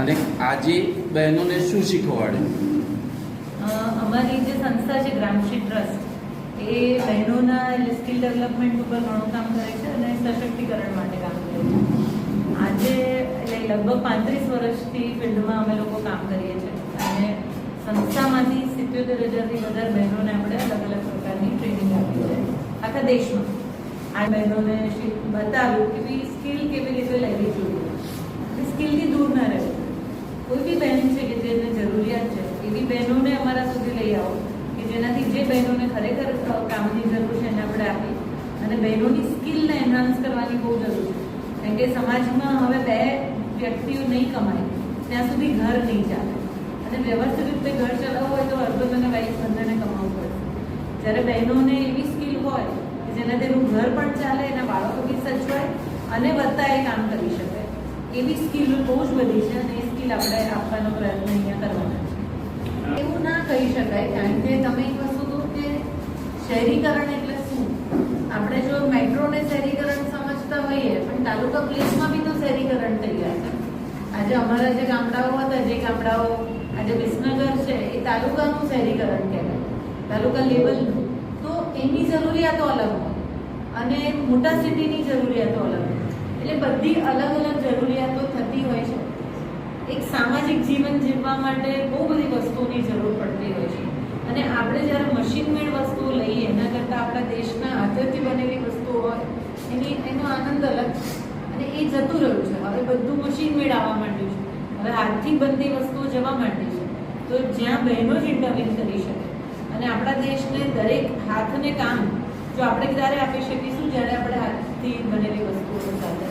અને આજે બહેનોને શું શીખવાડે? અમારી જે સંસ્થા છે ગ્રામશ્રી ટ્રસ્ટ એ બહેનોના સ્કિલ ડેવલપમેન્ટ ઉપર ઘણું કામ કરે છે અને સશક્તિકરણ માટે કામ કરે છે. આજે લગભગ 35 વર્ષથી ફિલ્ડમાં અમે લોકો કામ કરીએ છીએ અને સંસ્થામાંથી 77,000થી વધારે બહેનોને આપણે અલગ અલગ પ્રકારની ટ્રેનિંગ આપી છે આખા દેશમાં. આ બહેનોને બતાવ્યું કે સ્કિલ કેવી રીતે લેવી જોઈએ, સ્કિલથી દૂર ના રહેવું. કોઈ બી બહેન છે કે જેને જરૂરિયાત છે એવી બહેનોને અમારા સુધી લઈ આવો કે જેનાથી જે બહેનોને ખરેખર કામની જરૂર છે એને આપણે આપી અને બહેનોની સ્કિલને એનહાન્સ કરવાની બહુ જરૂર છે. કારણ કે સમાજમાં હવે બે વ્યક્તિઓ નહીં કમાય ત્યાં સુધી ઘર નહીં ચાલે અને વ્યવસ્થિત રીતે ઘર ચલાવવું હોય તો હસબન્ડ અને વાઈફ બંનેને કમાવવું પડે. જ્યારે બહેનોને એવી સ્કિલ હોય કે જેનાથી એનું ઘર પણ ચાલે, એના બાળકો બી સચવાય અને વત્તા એ કામ કરી શકે, એવી સ્કિલ બહુ જ બધી છે અને એ સ્કિલ આપણે આપવાનો પ્રયત્ન અહીંયા કરવાનો છે. એવું ના કહી શકાય કારણ કે તમે એક વસ્તુ કહો કે શહેરીકરણ એટલે શું. આપણે જો મેટ્રોને શહેરીકરણ સમજતા હોઈએ પણ તાલુકા પ્લેસમાં બી તો શહેરીકરણ થઈ ગયા છે. આજે અમારા જે ગામડાઓ હતા, જે ગામડાઓ આજે વિસનગર છે એ તાલુકાનું શહેરીકરણ કહેવાય, તાલુકા લેવલનું. તો એની જરૂરિયાતો અલગ હોય અને મોટા સિટીની જરૂરિયાતો અલગ હોય. એટલે બધી અલગ અલગ જરૂરિયાતો થતી હોય છે. એક સામાજિક જીવન જીવવા માટે બહુ બધી વસ્તુઓની જરૂર પડતી હોય છે અને આપણે જ્યારે મશીન મેડ વસ્તુઓ લઈએ એના કરતાં આપણા દેશના હાથેથી બનેલી વસ્તુઓ હોય એનો આનંદ અલગ છે અને એ જતું રહ્યું છે. હવે બધું મશીન મેડ આવવા માંડ્યું છે, હવે હાથથી બનતી વસ્તુઓ જવા માંડી છે. તો જ્યાં બહેનો જ ઇન્ટરવ્યૂ કરી શકે અને આપણા દેશને દરેક હાથને કામ જો આપણે ક્યારે આપી શકીશું જ્યારે આપણે હાથથી બનેલી વસ્તુઓ સાથે